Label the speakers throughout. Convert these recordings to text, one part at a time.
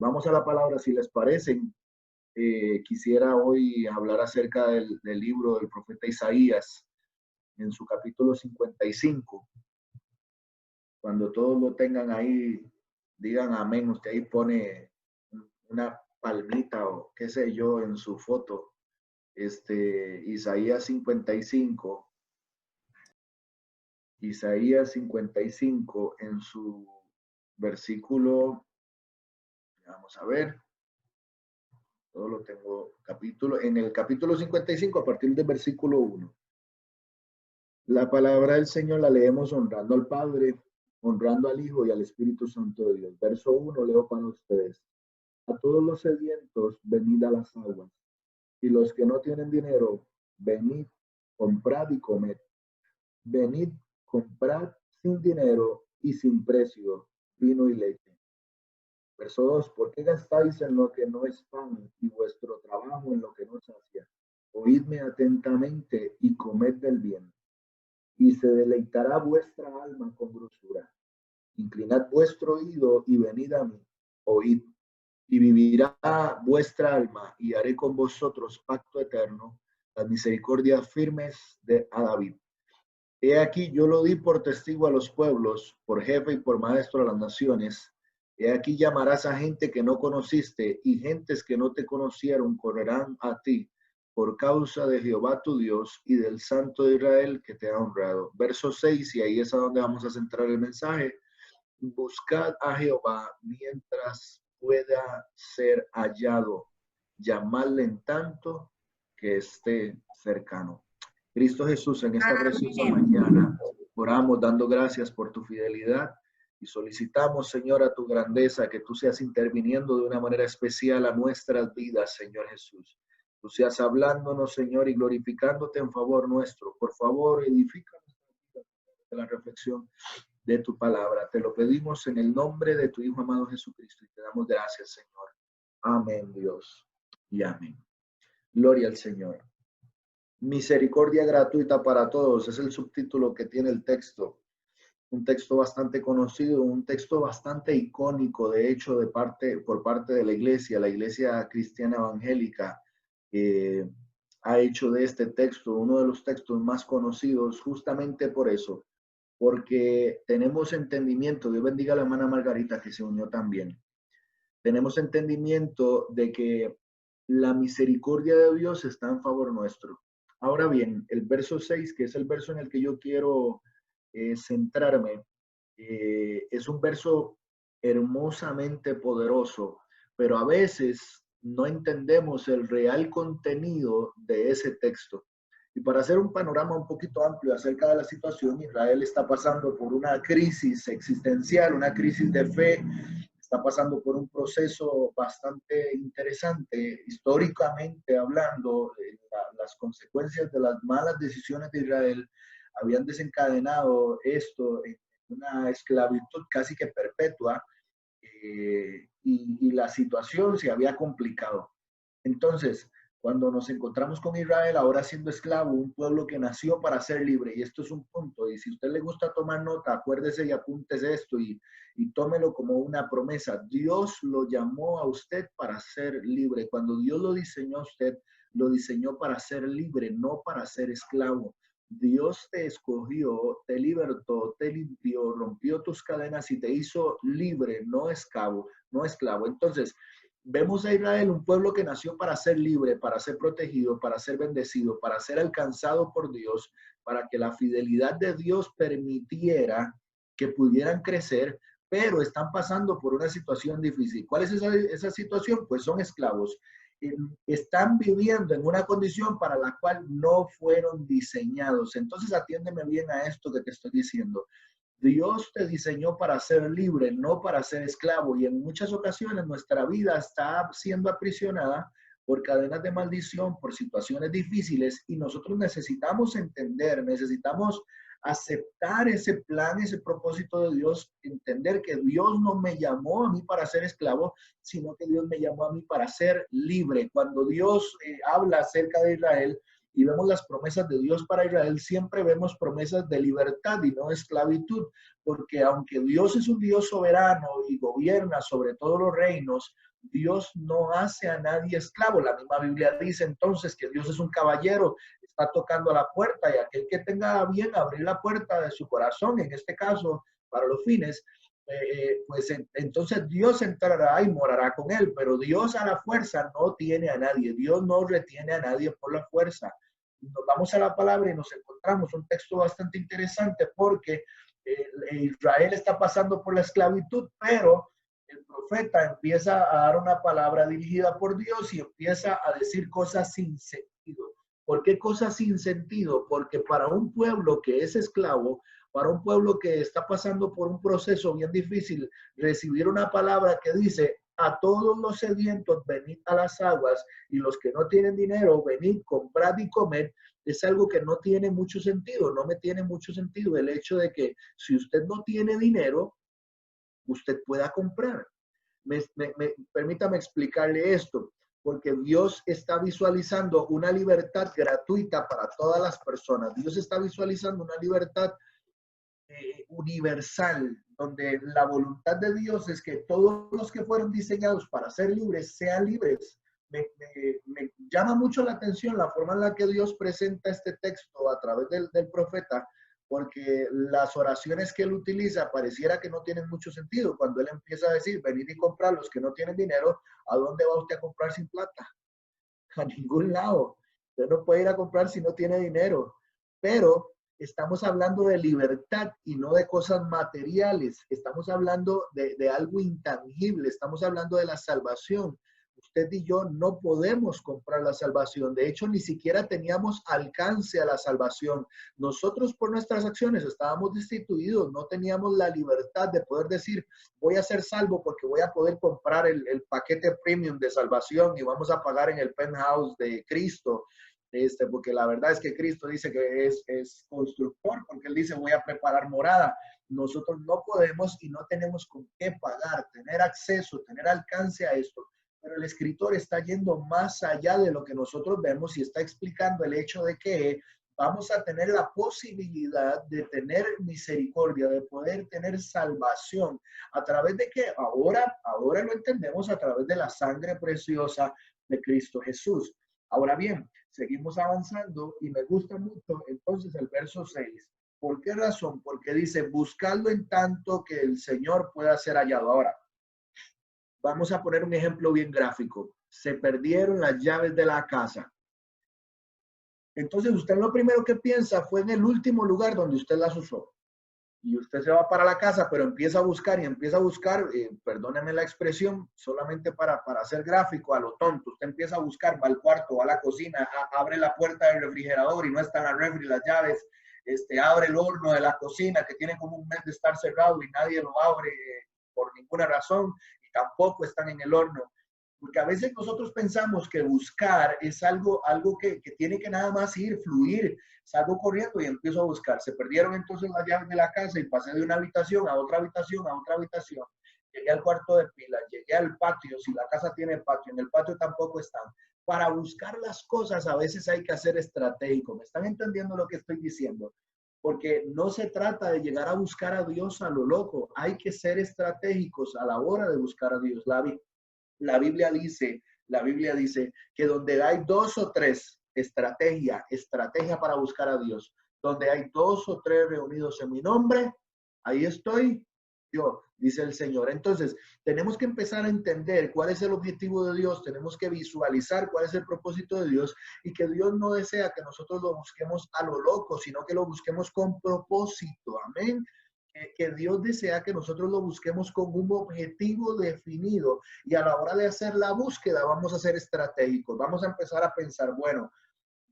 Speaker 1: Vamos a la palabra, si les parece. Quisiera hoy hablar acerca del libro del profeta Isaías, en su capítulo 55. Cuando todos lo tengan ahí, digan amén. Usted ahí pone una palmita o qué sé yo en su foto. Isaías 55. Isaías 55 en su versículo, vamos a ver, todo lo tengo en el capítulo 55 a partir del versículo 1. La palabra del Señor la leemos honrando al Padre, honrando al Hijo y al Espíritu Santo de Dios. Verso 1 leo para ustedes. A todos los sedientos, venid a las aguas, y los que no tienen dinero, venid, comprad y comed. Venid, comprad sin dinero y sin precio vino y leche. Verso 2. ¿Por qué gastáis en lo que no es pan y vuestro trabajo en lo que no sacia? Oídme atentamente y comed del bien, y se deleitará vuestra alma con grosura. Inclinad vuestro oído y venid a mí, oíd, y vivirá vuestra alma, y haré con vosotros pacto eterno, las misericordias firmes a David. He aquí, yo lo di por testigo a los pueblos, por jefe y por maestro a las naciones. He aquí llamarás a gente que no conociste, y gentes que no te conocieron correrán a ti, por causa de Jehová tu Dios y del Santo de Israel que te ha honrado. Verso 6, y ahí es a donde vamos a centrar el mensaje. Buscad a Jehová mientras pueda ser hallado, llamadle en tanto que esté cercano. Cristo Jesús, en esta preciosa mañana, oramos dando gracias por tu fidelidad y solicitamos, Señor, a tu grandeza, que tú seas interviniendo de una manera especial a nuestras vidas, Señor Jesús. Tú seas hablándonos, Señor, y glorificándote en favor nuestro. Por favor, edifica la reflexión de tu palabra. Te lo pedimos en el nombre de tu Hijo amado Jesucristo y te damos gracias, Señor. Amén, Dios. Y amén. Gloria al Señor. Misericordia gratuita para todos, es el subtítulo que tiene el texto. Un texto bastante conocido, un texto bastante icónico, de hecho, por parte de la Iglesia Cristiana Evangélica, ha hecho de este texto uno de los textos más conocidos justamente por eso, porque tenemos entendimiento. Dios bendiga a la hermana Margarita que se unió también. Tenemos entendimiento de que la misericordia de Dios está en favor nuestro. Ahora bien, el verso 6, que es el verso en el que yo quiero centrarme, es un verso hermosamente poderoso, pero a veces no entendemos el real contenido de ese texto. Y para hacer un panorama un poquito amplio acerca de la situación, Israel está pasando por una crisis existencial, una crisis de fe, está pasando por un proceso bastante interesante, históricamente hablando. Las consecuencias de las malas decisiones de Israel habían desencadenado esto en una esclavitud casi que perpetua, y la situación se había complicado. Entonces, cuando nos encontramos con Israel, ahora siendo esclavo, un pueblo que nació para ser libre, y esto es un punto, y si a usted le gusta tomar nota, acuérdese y apúntese esto y tómelo como una promesa. Dios lo llamó a usted para ser libre. Cuando Dios lo diseñó a usted, lo diseñó para ser libre, no para ser esclavo. Dios te escogió, te libertó, te limpió, rompió tus cadenas y te hizo libre, no esclavo, no esclavo. Entonces, vemos a Israel, un pueblo que nació para ser libre, para ser protegido, para ser bendecido, para ser alcanzado por Dios, para que la fidelidad de Dios permitiera que pudieran crecer, pero están pasando por una situación difícil. ¿Cuál es esa situación? Pues son esclavos. Están viviendo en una condición para la cual no fueron diseñados. Entonces atiéndeme bien a esto que te estoy diciendo. Dios te diseñó para ser libre, no para ser esclavo. Y en muchas ocasiones nuestra vida está siendo aprisionada por cadenas de maldición, por situaciones difíciles, y nosotros necesitamos entender, necesitamos aceptar ese plan, ese propósito de Dios, entender que Dios no me llamó a mí para ser esclavo, sino que Dios me llamó a mí para ser libre. Cuando Dios habla acerca de Israel, y vemos las promesas de Dios para Israel, siempre vemos promesas de libertad y no de esclavitud, porque aunque Dios es un Dios soberano y gobierna sobre todos los reinos, Dios no hace a nadie esclavo. La misma Biblia dice entonces que Dios es un caballero, está tocando a la puerta y aquel que tenga bien abrir la puerta de su corazón, en este caso, para los fines, pues entonces Dios entrará y morará con él, pero Dios a la fuerza no tiene a nadie, Dios no retiene a nadie por la fuerza. Nos vamos a la palabra y nos encontramos un texto bastante interesante porque Israel está pasando por la esclavitud, pero el profeta empieza a dar una palabra dirigida por Dios y empieza a decir cosas sin sentido. ¿Por qué cosas sin sentido? Porque para un pueblo que es esclavo, para un pueblo que está pasando por un proceso bien difícil, recibir una palabra que dice, a todos los sedientos, venid a las aguas, y los que no tienen dinero, venid, comprad y comed, es algo que no tiene mucho sentido, no me tiene mucho sentido el hecho de que si usted no tiene dinero, usted pueda comprar. Permítame explicarle esto, porque Dios está visualizando una libertad gratuita para todas las personas. Dios está visualizando una libertad universal, donde la voluntad de Dios es que todos los que fueron diseñados para ser libres sean libres. Me llama mucho la atención la forma en la que Dios presenta este texto a través del profeta, porque las oraciones que él utiliza pareciera que no tienen mucho sentido. Cuando él empieza a decir, venid y comprar los que no tienen dinero, ¿a dónde va usted a comprar sin plata? A ningún lado. Usted no puede ir a comprar si no tiene dinero. Pero estamos hablando de libertad y no de cosas materiales. Estamos hablando de algo intangible. Estamos hablando de la salvación. Usted y yo no podemos comprar la salvación. De hecho, ni siquiera teníamos alcance a la salvación. Nosotros por nuestras acciones estábamos destituidos. No teníamos la libertad de poder decir, voy a ser salvo porque voy a poder comprar el paquete premium de salvación y vamos a pagar en el penthouse de Cristo. Porque la verdad es que Cristo dice que es constructor, porque Él dice, voy a preparar morada. Nosotros no podemos y no tenemos con qué pagar, tener acceso, tener alcance a esto. Pero el escritor está yendo más allá de lo que nosotros vemos y está explicando el hecho de que vamos a tener la posibilidad de tener misericordia, de poder tener salvación. ¿A través de qué? Ahora lo entendemos a través de la sangre preciosa de Cristo Jesús. Ahora bien, seguimos avanzando y me gusta mucho entonces el verso 6. ¿Por qué razón? Porque dice, buscadlo en tanto que el Señor pueda ser hallado. Ahora, vamos a poner un ejemplo bien gráfico. Se perdieron las llaves de la casa. Entonces usted lo primero que piensa fue en el último lugar donde usted las usó. Y usted se va para la casa, pero empieza a buscar y empieza a buscar, perdónenme la expresión, solamente para hacer gráfico a lo tonto. Usted empieza a buscar, va al cuarto, va a la cocina, abre la puerta del refrigerador y no está en la refri las llaves. Abre el horno de la cocina que tiene como un mes de estar cerrado y nadie lo abre por ninguna razón y tampoco están en el horno. Porque a veces nosotros pensamos que buscar es algo que tiene que nada más ir, fluir. Salgo corriendo y empiezo a buscar. Se perdieron entonces las llaves de la casa y pasé de una habitación a otra habitación a otra habitación. Llegué al cuarto de pilas, llegué al patio, si la casa tiene patio, en el patio tampoco están. Para buscar las cosas a veces hay que ser estratégico. ¿Me están entendiendo lo que estoy diciendo? Porque no se trata de llegar a buscar a Dios a lo loco. Hay que ser estratégicos a la hora de buscar a Dios. La Biblia dice que donde hay dos o tres, estrategia para buscar a Dios. Donde hay dos o tres reunidos en mi nombre, ahí estoy yo, dice el Señor. Entonces, tenemos que empezar a entender cuál es el objetivo de Dios, tenemos que visualizar cuál es el propósito de Dios y que Dios no desea que nosotros lo busquemos a lo loco, sino que lo busquemos con propósito. Amén. Que Dios desea que nosotros lo busquemos con un objetivo definido y a la hora de hacer la búsqueda vamos a ser estratégicos, vamos a empezar a pensar, bueno,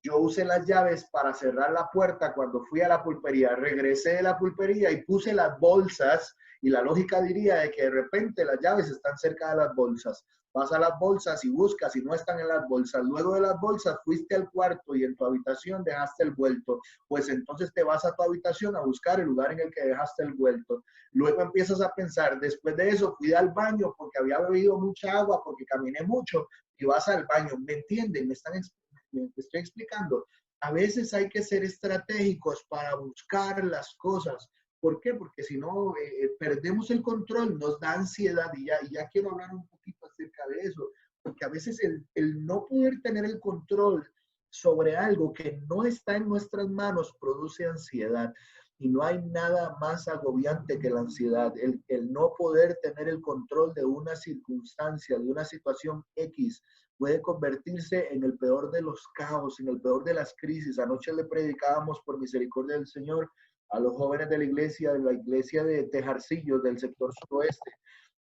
Speaker 1: yo usé las llaves para cerrar la puerta cuando fui a la pulpería, regresé de la pulpería y puse las bolsas y la lógica diría de que de repente las llaves están cerca de las bolsas. Vas a las bolsas y buscas y no están en las bolsas. Luego de las bolsas fuiste al cuarto y en tu habitación dejaste el vuelto. Pues entonces te vas a tu habitación a buscar el lugar en el que dejaste el vuelto. Luego empiezas a pensar, después de eso fui al baño porque había bebido mucha agua, porque caminé mucho y vas al baño. ¿Me entienden? Me estoy explicando. A veces hay que ser estratégicos para buscar las cosas. ¿Por qué? Porque si no, perdemos el control, nos da ansiedad y ya quiero hablar un poquito acerca de eso, porque a veces el no poder tener el control sobre algo que no está en nuestras manos produce ansiedad. Y no hay nada más agobiante que la ansiedad, el no poder tener el control de una circunstancia, de una situación X, puede convertirse en el peor de los caos, en el peor de las crisis. Anoche le predicábamos por misericordia del Señor a los jóvenes de la iglesia de Tejarcillos, del sector suroeste.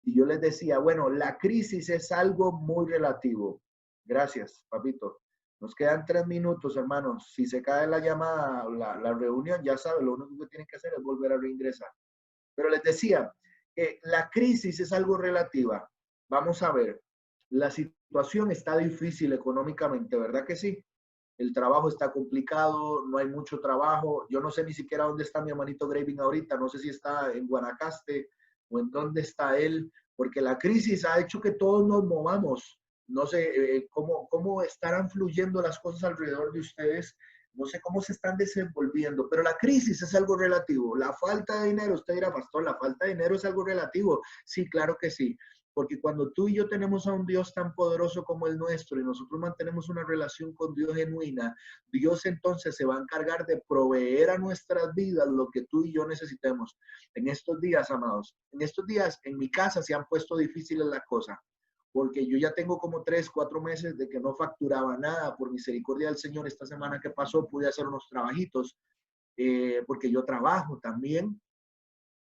Speaker 1: Y yo les decía, bueno, la crisis es algo muy relativo. Gracias, papito. Nos quedan 3 minutos, hermanos. Si se cae la llamada, la reunión, ya saben, lo único que tienen que hacer es volver a reingresar. Pero les decía, la crisis es algo relativa. Vamos a ver, la situación está difícil económicamente, ¿verdad que sí? El trabajo está complicado, no hay mucho trabajo. Yo no sé ni siquiera dónde está mi hermanito Graving ahorita, no sé si está en Guanacaste o en dónde está él, porque la crisis ha hecho que todos nos movamos. No sé cómo estarán fluyendo las cosas alrededor de ustedes, no sé cómo se están desenvolviendo, pero la crisis es algo relativo. La falta de dinero, usted dirá, pastor, la falta de dinero es algo relativo. Sí, claro que sí. Porque cuando tú y yo tenemos a un Dios tan poderoso como el nuestro y nosotros mantenemos una relación con Dios genuina, Dios entonces se va a encargar de proveer a nuestras vidas lo que tú y yo necesitemos. En estos días, amados, en estos días en mi casa se han puesto difíciles las cosas, porque yo ya tengo como 3, 4 meses de que no facturaba nada. Por misericordia del Señor, esta semana que pasó pude hacer unos trabajitos, porque yo trabajo también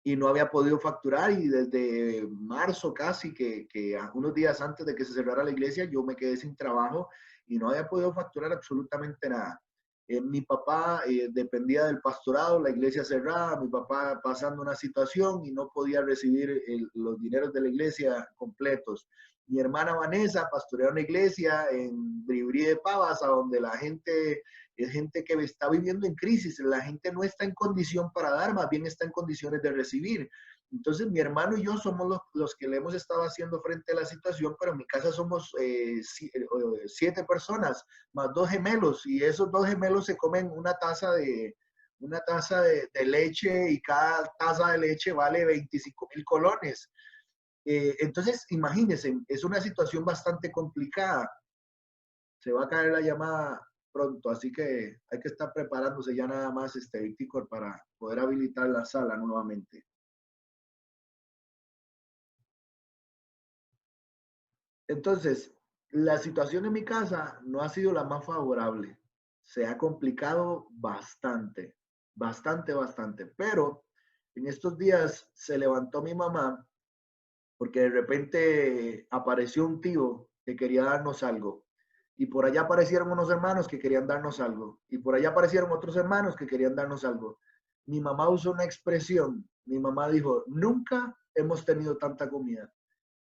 Speaker 1: y no había podido facturar, y desde marzo casi, que unos días antes de que se cerrara la iglesia, yo me quedé sin trabajo y no había podido facturar absolutamente nada. Mi papá dependía del pastorado, la iglesia cerrada, mi papá pasando una situación y no podía recibir los dineros de la iglesia completos. Mi hermana Vanessa pastorea una iglesia en Bribri de Pavas, a donde la gente es gente que está viviendo en crisis, la gente no está en condición para dar, más bien está en condiciones de recibir. Entonces mi hermano y yo somos los que le hemos estado haciendo frente a la situación, pero en mi casa somos 7 personas, más 2 gemelos, y esos 2 gemelos se comen una taza de leche, y cada taza de leche vale 25,000 colones. Entonces, imagínense, es una situación bastante complicada. Se va a caer la llamada pronto, así que hay que estar preparándose ya nada más, Víctor, para poder habilitar la sala nuevamente. Entonces, la situación en mi casa no ha sido la más favorable. Se ha complicado bastante, bastante, bastante. Pero en estos días se levantó mi mamá porque de repente apareció un tío que quería darnos algo. Y por allá aparecieron unos hermanos que querían darnos algo. Y por allá aparecieron otros hermanos que querían darnos algo. Mi mamá usó una expresión. Mi mamá dijo, nunca hemos tenido tanta comida.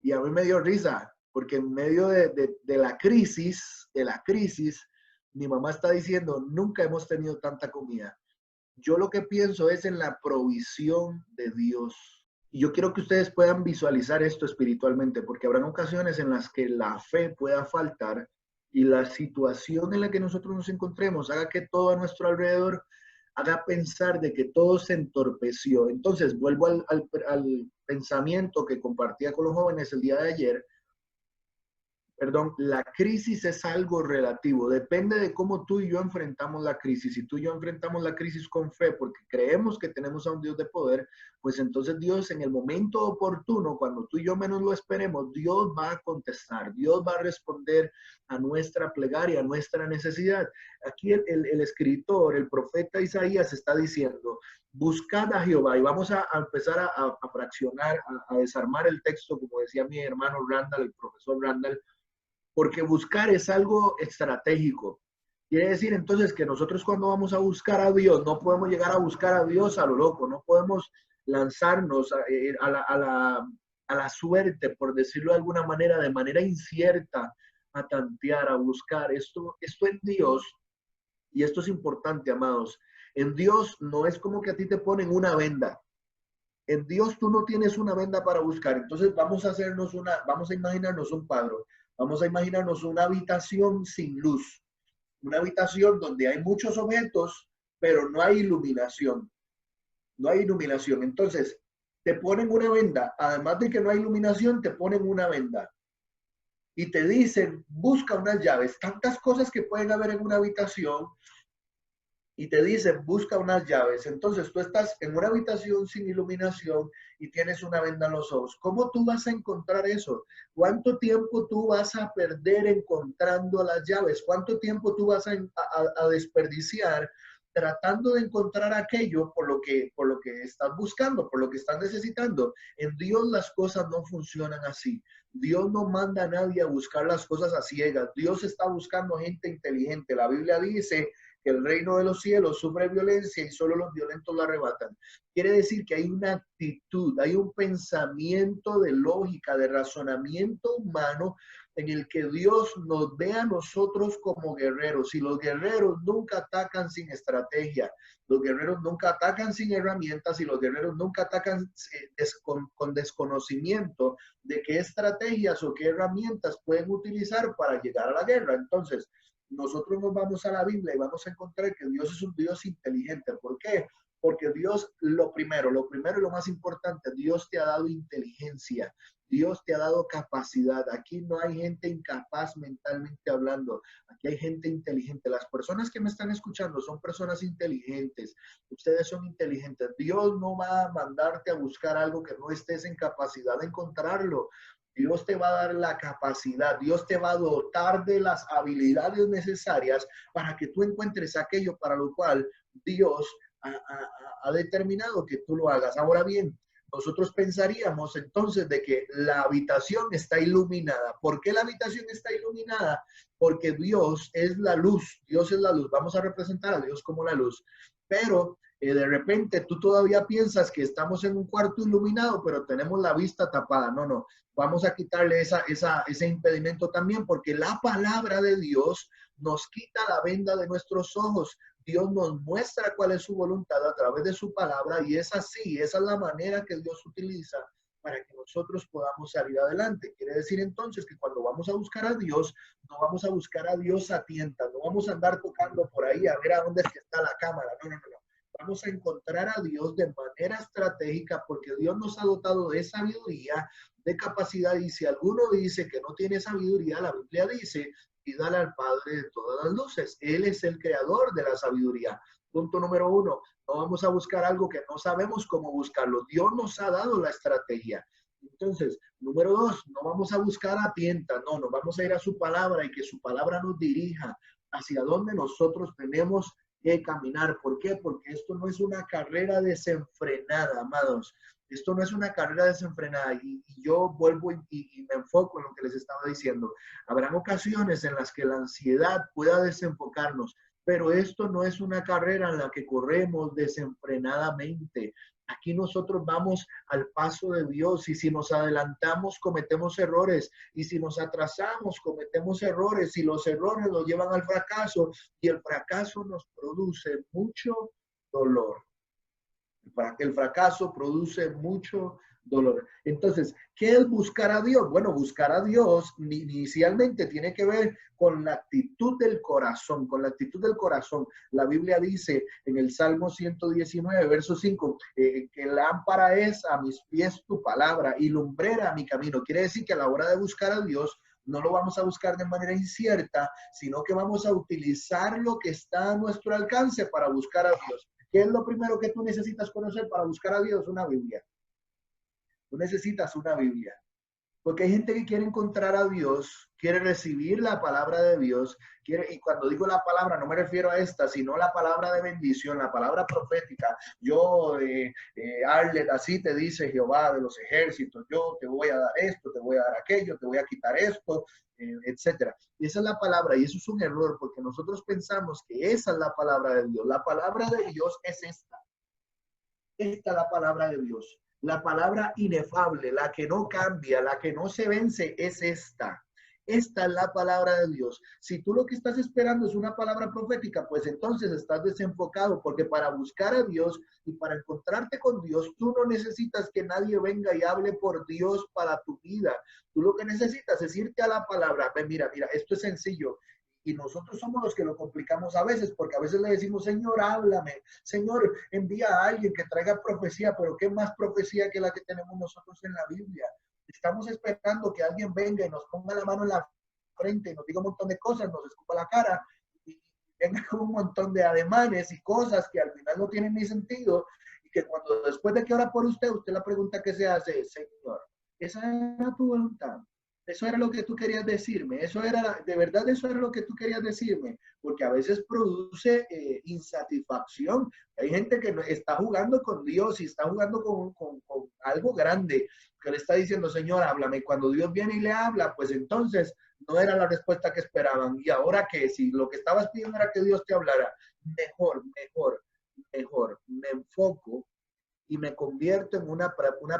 Speaker 1: Y a mí me dio risa, porque en medio de la crisis, mi mamá está diciendo, nunca hemos tenido tanta comida. Yo lo que pienso es en la provisión de Dios. Y yo quiero que ustedes puedan visualizar esto espiritualmente, porque habrán ocasiones en las que la fe pueda faltar y la situación en la que nosotros nos encontremos haga que todo a nuestro alrededor haga pensar de que todo se entorpeció. Entonces, vuelvo al pensamiento que compartía con los jóvenes el día de ayer. Perdón, la crisis es algo relativo, depende de cómo tú y yo enfrentamos la crisis. Si tú y yo enfrentamos la crisis con fe porque creemos que tenemos a un Dios de poder, pues entonces Dios en el momento oportuno, cuando tú y yo menos lo esperemos, Dios va a contestar, Dios va a responder a nuestra plegaria, a nuestra necesidad. Aquí el escritor, el profeta Isaías está diciendo, buscad a Jehová, y vamos a empezar a fraccionar, a desarmar el texto, como decía mi hermano Randall, el profesor Randall, porque buscar es algo estratégico. Quiere decir entonces que nosotros cuando vamos a buscar a Dios, no podemos llegar a buscar a Dios a lo loco, no podemos lanzarnos a la suerte, por decirlo de alguna manera, de manera incierta, a tantear, a buscar. Esto en Dios, y esto es importante, amados, en Dios no es como que a ti te ponen una venda. En Dios tú no tienes una venda para buscar. Entonces vamos a imaginarnos un cuadro. Vamos a imaginarnos una habitación sin luz. Una habitación donde hay muchos objetos, pero no hay iluminación. no hay iluminación. Entonces, te ponen una venda, además de que no hay iluminación, te ponen una venda y te dicen, busca unas llaves, tantas cosas que pueden haber en una habitación y te dicen, busca unas llaves. Entonces tú estás en una habitación sin iluminación y tienes una venda en los ojos. ¿Cómo tú vas a encontrar eso? ¿Cuánto tiempo tú vas a perder encontrando las llaves? ¿Cuánto tiempo tú vas a desperdiciar tratando de encontrar aquello por lo que estás buscando, por lo que estás necesitando? En Dios las cosas no funcionan así. Dios no manda a nadie a buscar las cosas a ciegas. Dios está buscando gente inteligente. La Biblia dice que el reino de los cielos sufre violencia y solo los violentos la arrebatan. Quiere decir que hay una actitud, hay un pensamiento de lógica, de razonamiento humano en el que Dios nos ve a nosotros como guerreros, y los guerreros nunca atacan sin estrategia, los guerreros nunca atacan sin herramientas, y los guerreros nunca atacan con desconocimiento de qué estrategias o qué herramientas pueden utilizar para llegar a la guerra. Entonces, nosotros nos vamos a la Biblia y vamos a encontrar que Dios es un Dios inteligente. ¿Por qué? Porque Dios, lo primero y lo más importante, Dios te ha dado inteligencia, Dios te ha dado capacidad. Aquí no hay gente incapaz mentalmente hablando, aquí hay gente inteligente. Las personas que me están escuchando son personas inteligentes, ustedes son inteligentes. Dios no va a mandarte a buscar algo que no estés en capacidad de encontrarlo. Dios te va a dar la capacidad, Dios te va a dotar de las habilidades necesarias para que tú encuentres aquello para lo cual Dios ha determinado que tú lo hagas. Ahora bien, nosotros pensaríamos entonces de que la habitación está iluminada. ¿Por qué la habitación está iluminada? Porque Dios es la luz, Dios es la luz. Vamos a representar a Dios como la luz. Pero de repente tú todavía piensas que estamos en un cuarto iluminado, pero tenemos la vista tapada. No, no. Vamos a quitarle ese impedimento también, porque la palabra de Dios nos quita la venda de nuestros ojos. Dios nos muestra cuál es su voluntad a través de su palabra, y es así, esa es la manera que Dios utiliza para que nosotros podamos salir adelante. Quiere decir entonces que cuando vamos a buscar a Dios, no vamos a buscar a Dios a tientas, no vamos a andar tocando por ahí a ver a dónde es que está la cámara. No, no, no, no. Vamos a encontrar a Dios de manera estratégica, porque Dios nos ha dotado de sabiduría, de capacidad, y si alguno dice que no tiene sabiduría, la Biblia dice, pídale al Padre de todas las luces. Él es el creador de la sabiduría. Punto número uno, no vamos a buscar algo que no sabemos cómo buscarlo. Dios nos ha dado la estrategia. Entonces, número dos, no vamos a buscar a tientas, no, nos vamos a ir a su palabra y que su palabra nos dirija hacia donde nosotros tenemos que caminar. ¿Por qué? Porque esto no es una carrera desenfrenada, amados. Esto no es una carrera desenfrenada, y yo vuelvo y me enfoco en lo que les estaba diciendo. Habrán ocasiones en las que la ansiedad pueda desenfocarnos, pero esto no es una carrera en la que corremos desenfrenadamente. Aquí nosotros vamos al paso de Dios, y si nos adelantamos cometemos errores, y si nos atrasamos cometemos errores, y los errores nos llevan al fracaso, y el fracaso nos produce mucho dolor. El fracaso produce mucho dolor. Entonces, ¿qué es buscar a Dios? Bueno, buscar a Dios inicialmente tiene que ver con la actitud del corazón, con la actitud del corazón. La Biblia dice en el Salmo 119, verso 5, que lámpara es a mis pies tu palabra y lumbrera a mi camino. Quiere decir que a la hora de buscar a Dios, no lo vamos a buscar de manera incierta, sino que vamos a utilizar lo que está a nuestro alcance para buscar a Dios. ¿Qué es lo primero que tú necesitas conocer para buscar a Dios? Una Biblia. Tú necesitas una Biblia. Porque hay gente que quiere encontrar a Dios, quiere recibir la palabra de Dios, y cuando digo la palabra no me refiero a esta, sino la palabra de bendición, la palabra profética. Yo, Arlet, así te dice Jehová de los ejércitos, yo te voy a dar esto, te voy a dar aquello, te voy a quitar esto, etcétera. Y esa es la palabra, y eso es un error, porque nosotros pensamos que esa es la palabra de Dios. La palabra de Dios es esta. Esta es la palabra de Dios. La palabra inefable, la que no cambia, la que no se vence, es esta. Esta es la palabra de Dios. Si tú lo que estás esperando es una palabra profética, pues entonces estás desenfocado, porque para buscar a Dios y para encontrarte con Dios, tú no necesitas que nadie venga y hable por Dios para tu vida. Tú lo que necesitas es irte a la palabra. Mira, esto es sencillo. Y nosotros somos los que lo complicamos a veces, porque a veces le decimos, Señor, háblame, Señor, envía a alguien que traiga profecía, pero ¿qué más profecía que la que tenemos nosotros en la Biblia? Estamos esperando que alguien venga y nos ponga la mano en la frente y nos diga un montón de cosas, nos escupa la cara y venga con un montón de ademanes y cosas que al final no tienen ni sentido, y que cuando después de que ora por usted, usted la pregunta que se hace, Señor, ¿esa era tu voluntad? Eso era lo que tú querías decirme, eso era, de verdad eso era lo que tú querías decirme, porque a veces produce insatisfacción. Hay gente que está jugando con Dios y está jugando con algo grande, que le está diciendo, Señor, háblame. Cuando Dios viene y le habla, pues entonces no era la respuesta que esperaban. Y ahora que si lo que estabas pidiendo era que Dios te hablara, mejor, me enfoco y me convierto en una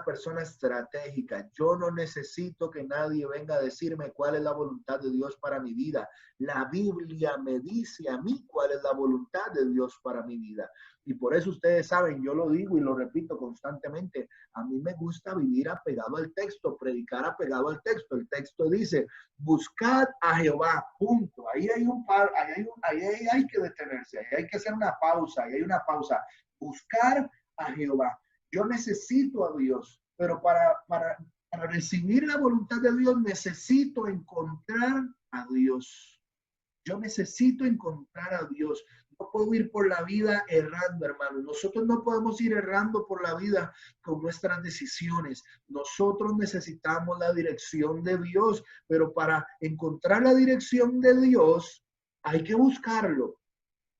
Speaker 1: persona estratégica. Yo no necesito que nadie venga a decirme cuál es la voluntad de Dios para mi vida. La Biblia me dice a mí cuál es la voluntad de Dios para mi vida. Y por eso ustedes saben, yo lo digo y lo repito constantemente, a mí me gusta vivir apegado al texto, predicar apegado al texto. El texto dice, buscad a Jehová, punto. Ahí hay un par, ahí hay que detenerse, ahí hay que hacer una pausa, ahí hay una pausa. Buscar a Jehová. Yo necesito a Dios, pero para recibir la voluntad de Dios necesito encontrar a Dios. Yo necesito encontrar a Dios. No puedo ir por la vida errando, hermano. Nosotros no podemos ir errando por la vida con nuestras decisiones. Nosotros necesitamos la dirección de Dios, pero para encontrar la dirección de Dios hay que buscarlo.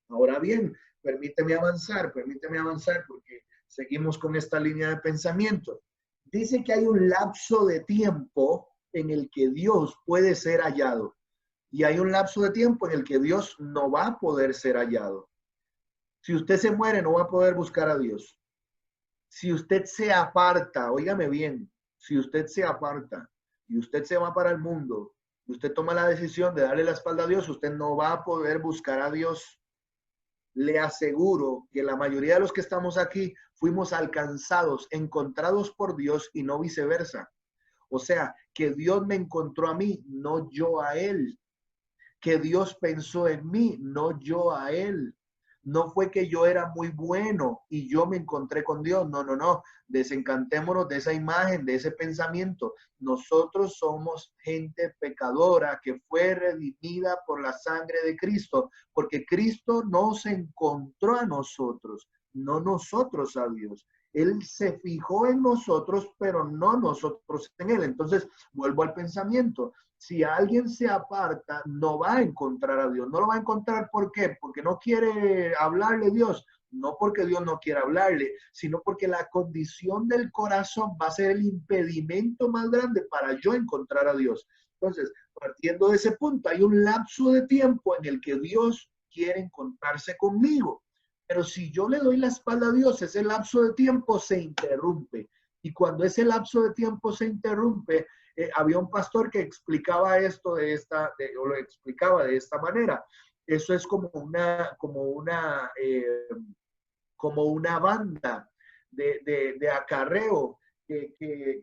Speaker 1: Ahora bien, permíteme avanzar porque seguimos con esta línea de pensamiento. Dice que hay un lapso de tiempo en el que Dios puede ser hallado y hay un lapso de tiempo en el que Dios no va a poder ser hallado. Si usted se muere, no va a poder buscar a Dios. Si usted se aparta, óigame bien, si usted se aparta y usted se va para el mundo y usted toma la decisión de darle la espalda a Dios, usted no va a poder buscar a Dios. Le aseguro que la mayoría de los que estamos aquí fuimos alcanzados, encontrados por Dios y no viceversa. O sea, que Dios me encontró a mí, no yo a Él. Que Dios pensó en mí, no yo a Él. No fue que yo era muy bueno y yo me encontré con Dios. No, no, no. Desencantémonos de esa imagen, de ese pensamiento. Nosotros somos gente pecadora que fue redimida por la sangre de Cristo, porque Cristo nos encontró a nosotros, no nosotros a Dios. Él se fijó en nosotros, pero no nosotros en Él. Entonces, vuelvo al pensamiento. Si alguien se aparta, no va a encontrar a Dios. No lo va a encontrar, ¿por qué? Porque no quiere hablarle a Dios. No porque Dios no quiera hablarle, sino porque la condición del corazón va a ser el impedimento más grande para yo encontrar a Dios. Entonces, partiendo de ese punto, hay un lapso de tiempo en el que Dios quiere encontrarse conmigo. Pero si yo le doy la espalda a Dios, ese lapso de tiempo se interrumpe. Y cuando ese lapso de tiempo se interrumpe, había un pastor que explicaba esto o lo explicaba de esta manera. Eso es como una banda de acarreo que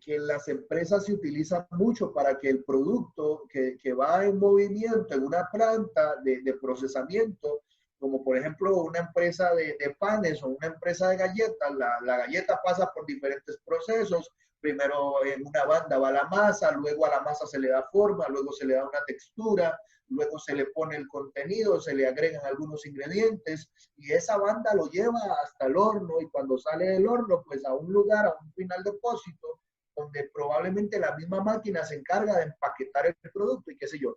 Speaker 1: en las empresas se utiliza mucho para que el producto que va en movimiento en una planta de procesamiento, como por ejemplo una empresa de panes o una empresa de galletas, la galleta pasa por diferentes procesos. Primero en una banda va la masa, luego a la masa se le da forma, luego se le da una textura, luego se le pone el contenido, se le agregan algunos ingredientes y esa banda lo lleva hasta el horno y cuando sale del horno, pues a un lugar, a un final depósito, donde probablemente la misma máquina se encarga de empaquetar el producto y qué sé yo.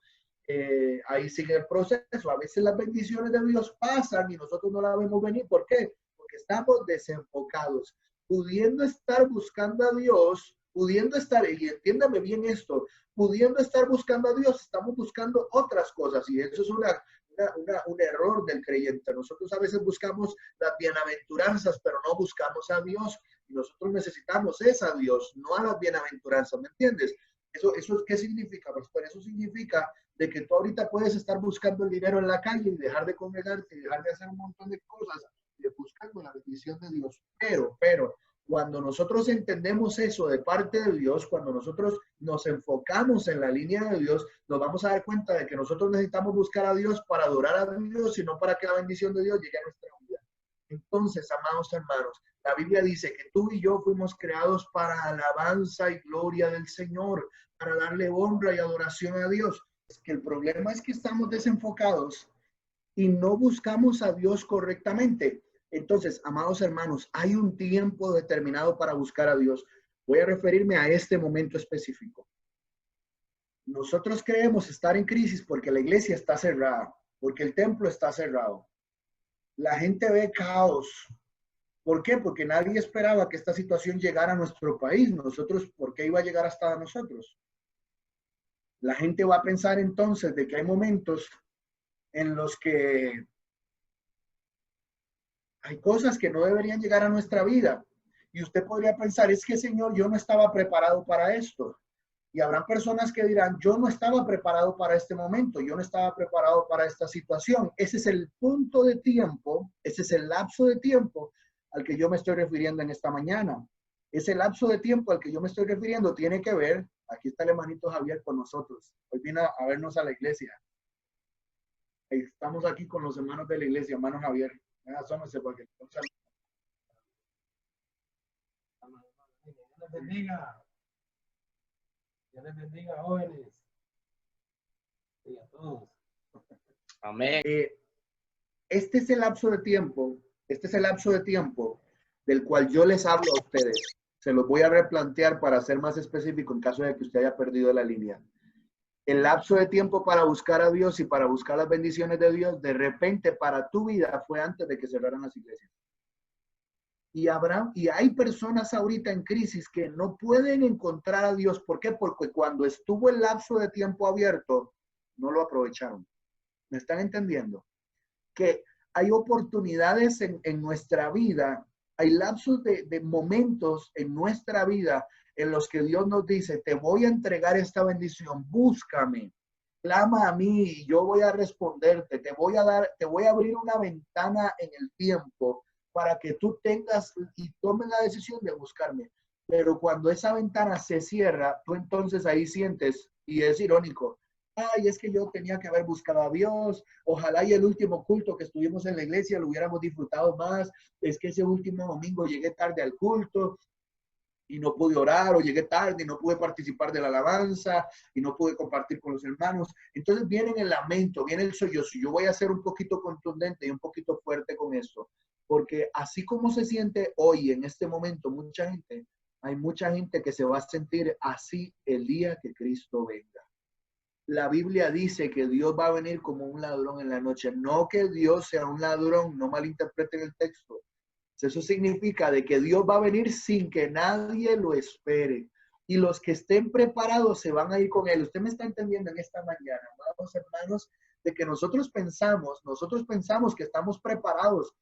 Speaker 1: Ahí sigue el proceso. A veces las bendiciones de Dios pasan y nosotros no las vemos venir. ¿Por qué? Porque estamos desenfocados. Pudiendo estar buscando a Dios, pudiendo estar, y entiéndame bien esto, pudiendo estar buscando a Dios, estamos buscando otras cosas y eso es un error del creyente. Nosotros a veces buscamos las bienaventuranzas, pero no buscamos a Dios y nosotros necesitamos a Dios, no a las bienaventuranzas, ¿me entiendes? ¿Eso qué significa? Pues eso significa de que tú ahorita puedes estar buscando el dinero en la calle y dejar de congregarte y dejar de hacer un montón de cosas buscando la bendición de Dios. Pero, Cuando nosotros entendemos eso de parte de Dios, cuando nosotros nos enfocamos en la línea de Dios, nos vamos a dar cuenta de que nosotros necesitamos buscar a Dios para adorar a Dios y no para que la bendición de Dios llegue a nuestra vida. Entonces, amados hermanos, la Biblia dice que tú y yo fuimos creados para alabanza y gloria del Señor, para darle honra y adoración a Dios. Es que el problema es que estamos desenfocados y no buscamos a Dios correctamente. Entonces, amados hermanos, hay un tiempo determinado para buscar a Dios. Voy a referirme a este momento específico. Nosotros creemos estar en crisis porque la iglesia está cerrada, porque el templo está cerrado. La gente ve caos. ¿Por qué? Porque nadie esperaba que esta situación llegara a nuestro país. Nosotros, ¿por qué iba a llegar hasta nosotros? La gente va a pensar entonces de que hay momentos en los que hay cosas que no deberían llegar a nuestra vida. Y usted podría pensar, es que Señor, yo no estaba preparado para esto. Y habrán personas que dirán, yo no estaba preparado para este momento, yo no estaba preparado para esta situación. Ese es el punto de tiempo, ese es el lapso de tiempo al que yo me estoy refiriendo en esta mañana. Ese lapso de tiempo al que yo me estoy refiriendo tiene que ver, aquí está el hermanito Javier con nosotros, hoy viene a vernos a la iglesia. Estamos aquí con los hermanos de la iglesia, hermano Javier. Asómese porque
Speaker 2: Dios les bendiga. Dios les bendiga, jóvenes. Y a todos.
Speaker 3: Amén.
Speaker 1: Este es el lapso de tiempo, este es el lapso de tiempo del cual yo les hablo a ustedes. Se los voy a replantear para ser más específico en caso de que usted haya perdido la línea. El lapso de tiempo para buscar a Dios y para buscar las bendiciones de Dios, de repente para tu vida fue antes de que cerraran las iglesias. Y hay personas ahorita en crisis que no pueden encontrar a Dios. ¿Por qué? Porque cuando estuvo el lapso de tiempo abierto, no lo aprovecharon. ¿Me están entendiendo? Que hay oportunidades en nuestra vida, hay lapsos de momentos en nuestra vida en los que Dios nos dice, te voy a entregar esta bendición, búscame, clama a mí y yo voy a responderte, te voy a abrir una ventana en el tiempo para que tú tengas y tomes la decisión de buscarme. Pero cuando esa ventana se cierra, tú entonces ahí sientes, y es irónico, ay, es que yo tenía que haber buscado a Dios, ojalá y el último culto que estuvimos en la iglesia lo hubiéramos disfrutado más, es que ese último domingo llegué tarde al culto y no pude orar, o llegué tarde y no pude participar de la alabanza y no pude compartir con los hermanos. Entonces viene el lamento, viene el sollozo. Yo voy a ser un poquito contundente y un poquito fuerte con esto, porque así como se siente hoy en este momento mucha gente, hay mucha gente que se va a sentir así el día que Cristo venga. La Biblia dice que Dios va a venir como un ladrón en la noche. No que Dios sea un ladrón, no malinterpreten el texto. Eso significa de que Dios va a venir sin que nadie lo espere. Y los que estén preparados se van a ir con él. Usted me está entendiendo en esta mañana, amados hermanos, de que nosotros pensamos que estamos preparados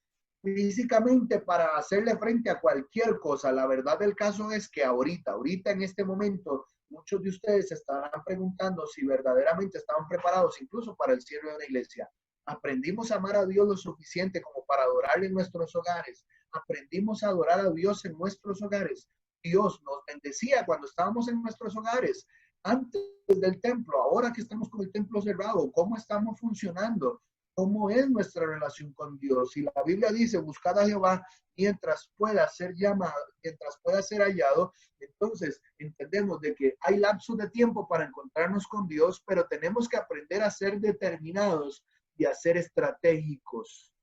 Speaker 1: físicamente para hacerle frente a cualquier cosa. La verdad del caso es que ahorita en este momento, muchos de ustedes se estarán preguntando si verdaderamente estaban preparados incluso para el cierre de una iglesia. Aprendimos a amar a Dios lo suficiente como para adorarle en nuestros hogares. Aprendimos a adorar a Dios en nuestros hogares. Dios nos bendecía cuando estábamos en nuestros hogares, antes del templo, ahora que estamos con el templo cerrado. ¿Cómo estamos funcionando? ¿Cómo es nuestra relación con Dios? Y la Biblia dice, buscad a Jehová mientras pueda ser llamado, mientras pueda ser hallado. Entonces entendemos de que hay lapsos de tiempo para encontrarnos con Dios, pero tenemos que aprender a ser determinados y a ser estratégicos.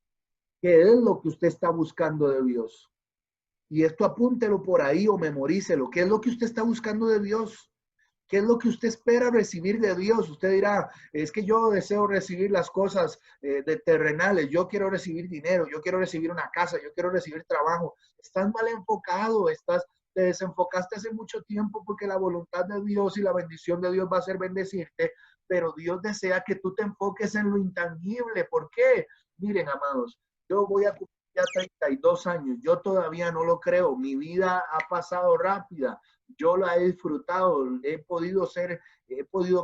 Speaker 1: ¿Qué es lo que usted está buscando de Dios? Y esto apúntelo por ahí o memorícelo. ¿Qué es lo que usted está buscando de Dios? ¿Qué es lo que usted espera recibir de Dios? Usted dirá, es que yo deseo recibir las cosas de terrenales, yo quiero recibir dinero, yo quiero recibir una casa, yo quiero recibir trabajo. Estás mal enfocado, te desenfocaste hace mucho tiempo porque la voluntad de Dios y la bendición de Dios va a ser bendecirte, pero Dios desea que tú te enfoques en lo intangible. ¿Por qué? Miren, amados, yo voy a cumplir ya 32 años, yo todavía no lo creo, mi vida ha pasado rápida. Yo la he disfrutado, he podido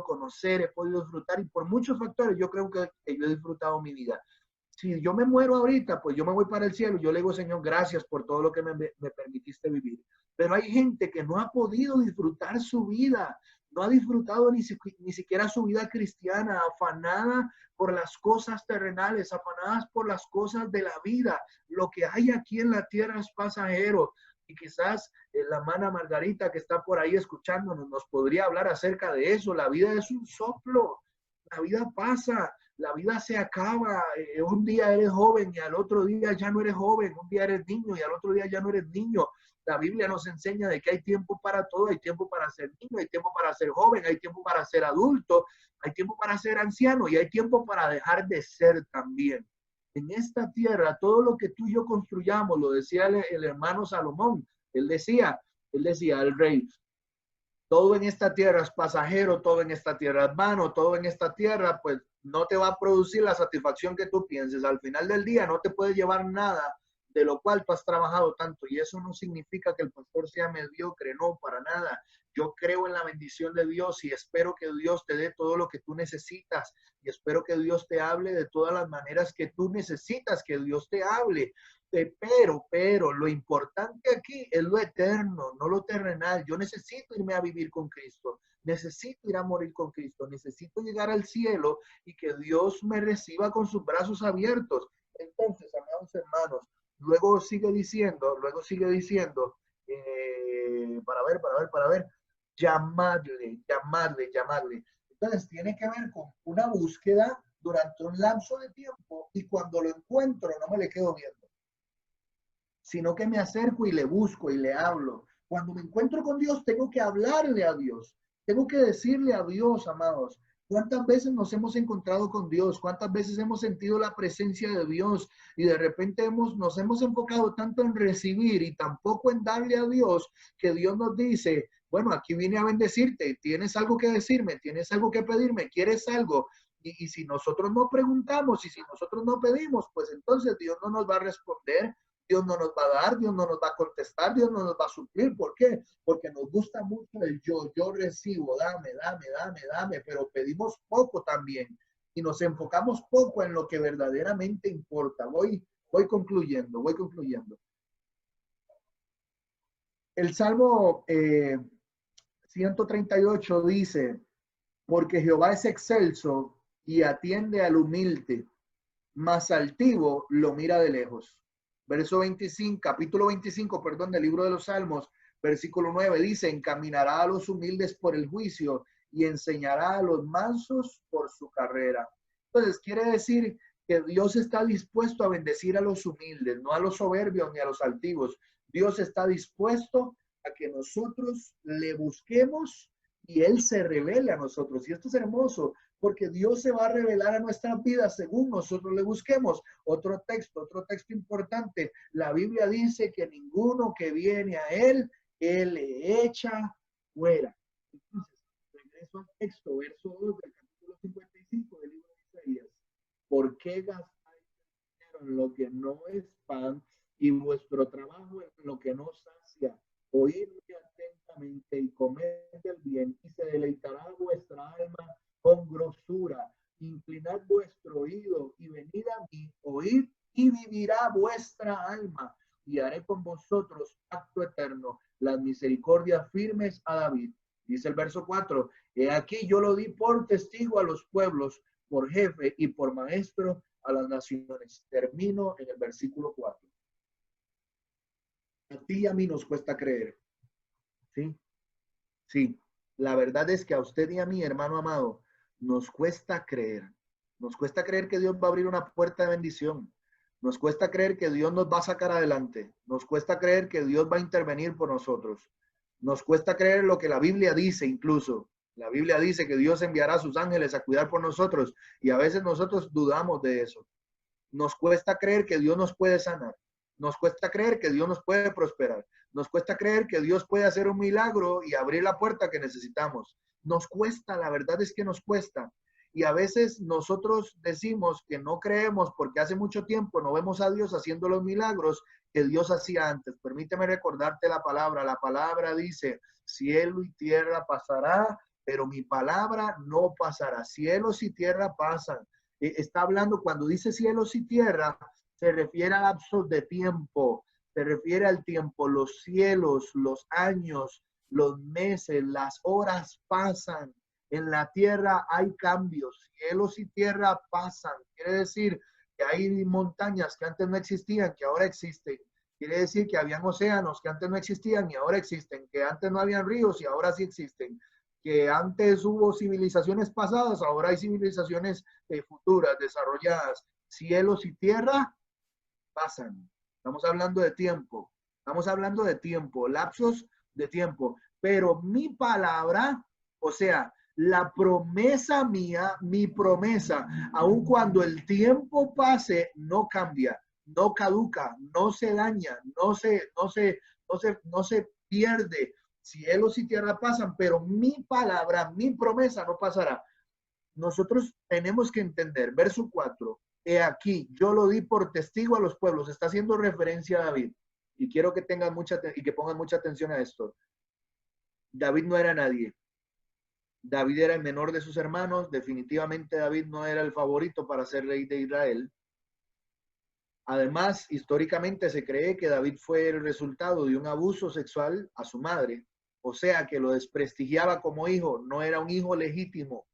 Speaker 1: conocer, he podido disfrutar y por muchos factores yo creo que yo he disfrutado mi vida. Si yo me muero ahorita, pues yo me voy para el cielo. Yo le digo, Señor, gracias por todo lo que me permitiste vivir. Pero hay gente que no ha podido disfrutar su vida, no ha disfrutado ni siquiera su vida cristiana, afanada por las cosas terrenales, afanadas por las cosas de la vida. Lo que hay aquí en la tierra es pasajero. Y quizás la hermana Margarita que está por ahí escuchándonos nos podría hablar acerca de eso. La vida es un soplo, la vida pasa. La vida se acaba. Un día eres joven y al otro día ya no eres joven. Un día eres niño y al otro día ya no eres niño. La Biblia nos enseña de que hay tiempo para todo. Hay tiempo para ser niño, hay tiempo para ser joven, hay tiempo para ser adulto, hay tiempo para ser anciano y hay tiempo para dejar de ser también. En esta tierra, todo lo que tú y yo construyamos, lo decía el hermano Salomón. Él decía, el rey, todo en esta tierra es pasajero, todo en esta tierra es vano, todo en esta tierra, pues no te va a producir la satisfacción que tú pienses. Al final del día no te puede llevar nada de lo cual tú has trabajado tanto. Y eso no significa que el pastor sea mediocre, no, para nada. Yo creo en la bendición de Dios y espero que Dios te dé todo lo que tú necesitas. Y espero que Dios te hable de todas las maneras que tú necesitas que Dios te hable. Pero lo importante aquí es lo eterno, no lo terrenal. Yo necesito irme a vivir con Cristo. Necesito ir a morir con Cristo. Necesito llegar al cielo y que Dios me reciba con sus brazos abiertos. Entonces, amados hermanos, luego sigue diciendo, para ver, llamadle. Entonces, tiene que ver con una búsqueda durante un lapso de tiempo y cuando lo encuentro no me le quedo viendo, sino que me acerco y le busco y le hablo. Cuando me encuentro con Dios, tengo que hablarle a Dios. Tengo que decirle a Dios, amados. ¿Cuántas veces nos hemos encontrado con Dios? ¿Cuántas veces hemos sentido la presencia de Dios? Y de repente nos hemos enfocado tanto en recibir y tampoco en darle a Dios, que Dios nos dice, bueno, aquí vine a bendecirte. ¿Tienes algo que decirme? ¿Tienes algo que pedirme? ¿Quieres algo? Y si nosotros no preguntamos y si nosotros no pedimos, pues entonces Dios no nos va a responder. Dios no nos va a dar, Dios no nos va a contestar, Dios no nos va a suplir. ¿Por qué? Porque nos gusta mucho el yo recibo, dame, pero pedimos poco también y nos enfocamos poco en lo que verdaderamente importa. Voy concluyendo. El Salmo 138 dice, porque Jehová es excelso y atiende al humilde, mas altivo lo mira de lejos. Verso 25, capítulo 25, perdón, del libro de los Salmos, versículo 9, dice, encaminará a los humildes por el juicio y enseñará a los mansos por su carrera. Entonces, quiere decir que Dios está dispuesto a bendecir a los humildes, no a los soberbios ni a los altivos. Dios está dispuesto a que nosotros le busquemos y Él se revele a nosotros. Y esto es hermoso, porque Dios se va a revelar a nuestras vidas según nosotros le busquemos. Otro texto importante. La Biblia dice que ninguno que viene a Él le echa fuera. Entonces, regreso al texto, verso 2 del capítulo 55 del libro de Isaías. ¿Por qué gastáis dinero en lo que no es pan y vuestro trabajo en lo que no sacia? Oídme atentamente y comed el bien y se deleitará vuestra alma con grosura. Inclinad vuestro oído y venid a mí, oíd y vivirá vuestra alma y haré con vosotros pacto eterno, las misericordias firmes a David. Dice el verso 4, he aquí yo lo di por testigo a los pueblos, por jefe y por maestro a las naciones. Termino en el versículo 4. A ti y a mí nos cuesta creer. ¿Sí? Sí. La verdad es que a usted y a mí, hermano amado, nos cuesta creer. Nos cuesta creer que Dios va a abrir una puerta de bendición. Nos cuesta creer que Dios nos va a sacar adelante. Nos cuesta creer que Dios va a intervenir por nosotros. Nos cuesta creer lo que la Biblia dice incluso. La Biblia dice que Dios enviará a sus ángeles a cuidar por nosotros y a veces nosotros dudamos de eso. Nos cuesta creer que Dios nos puede sanar. Nos cuesta creer que Dios nos puede prosperar. Nos cuesta creer que Dios puede hacer un milagro y abrir la puerta que necesitamos. Nos cuesta, la verdad es que nos cuesta. Y a veces nosotros decimos que no creemos porque hace mucho tiempo no vemos a Dios haciendo los milagros que Dios hacía antes. Permíteme recordarte la palabra. La palabra dice, cielo y tierra pasará, pero mi palabra no pasará. Cielos y tierra pasan, Está hablando, cuando dice cielos y tierra, se refiere a lapsos de tiempo, se refiere al tiempo, los cielos, los años, los meses, las horas pasan. En la tierra hay cambios, cielos y tierra pasan. Quiere decir que hay montañas que antes no existían, que ahora existen. Quiere decir que habían océanos que antes no existían y ahora existen, que antes no habían ríos y ahora sí existen, que antes hubo civilizaciones pasadas, ahora hay civilizaciones futuras, desarrolladas. Cielos y tierra pasan. Estamos hablando de tiempo. Estamos hablando de tiempo, lapsos de tiempo. Pero mi palabra, o sea, la promesa mía, mi promesa, aun cuando el tiempo pase, no cambia, no caduca, no se daña, no se pierde. Cielos y tierra pasan, pero mi palabra, mi promesa no pasará. Nosotros tenemos que entender, verso 4, he aquí, yo lo di por testigo a los pueblos, está haciendo referencia a David, y quiero que tengan y que pongan mucha atención a esto. David no era nadie. David era el menor de sus hermanos, definitivamente David no era el favorito para ser rey de Israel. Además, históricamente se cree que David fue el resultado de un abuso sexual a su madre, o sea que lo desprestigiaba como hijo, no era un hijo legítimo.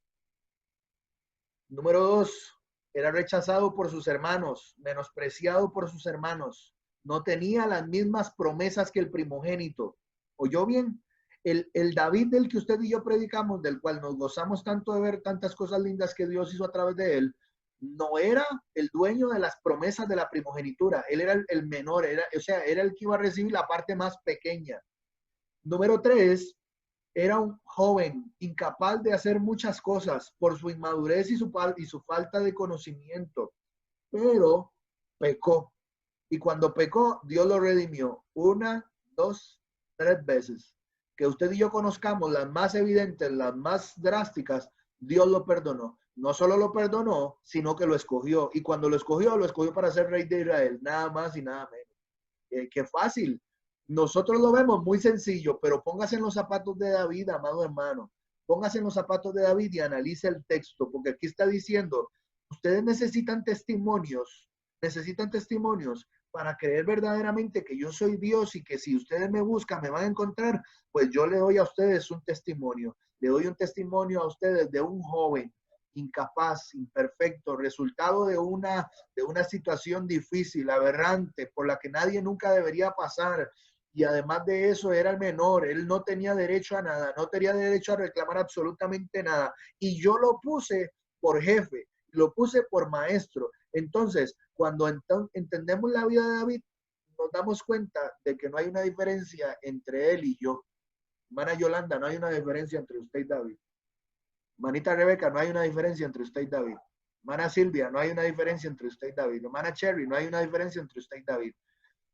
Speaker 1: Número 2, era rechazado por sus hermanos, menospreciado por sus hermanos, no tenía las mismas promesas que el primogénito. ¿Oyó bien? El David del que usted y yo predicamos, del cual nos gozamos tanto de ver tantas cosas lindas que Dios hizo a través de él, no era el dueño de las promesas de la primogenitura. Él era el menor, era el que iba a recibir la parte más pequeña. Número 3, era un joven incapaz de hacer muchas cosas por su inmadurez y su falta de conocimiento, pero pecó. Y cuando pecó, Dios lo redimió 1, 2, 3 veces. Que usted y yo conozcamos las más evidentes, las más drásticas, Dios lo perdonó. No solo lo perdonó, sino que lo escogió. Y cuando lo escogió para ser rey de Israel, nada más y nada menos. Qué fácil. Nosotros lo vemos muy sencillo, pero póngase en los zapatos de David, amado hermano. Póngase en los zapatos de David y analice el texto, porque aquí está diciendo, ustedes necesitan testimonios para creer verdaderamente que yo soy Dios y que si ustedes me buscan, me van a encontrar, pues yo le doy a ustedes un testimonio. Le doy un testimonio a ustedes de un joven incapaz, imperfecto, resultado de una situación difícil, aberrante, por la que nadie nunca debería pasar. Y además de eso, era el menor, él no tenía derecho a nada, no tenía derecho a reclamar absolutamente nada. Y yo lo puse por jefe, lo puse por maestro. Entonces, cuando entendemos la vida de David, nos damos cuenta de que no hay una diferencia entre él y yo. Hermana Yolanda, no hay una diferencia entre usted y David. Hermanita Rebeca, no hay una diferencia entre usted y David. Hermana Silvia, no hay una diferencia entre usted y David. Hermana Cherry, no hay una diferencia entre usted y David.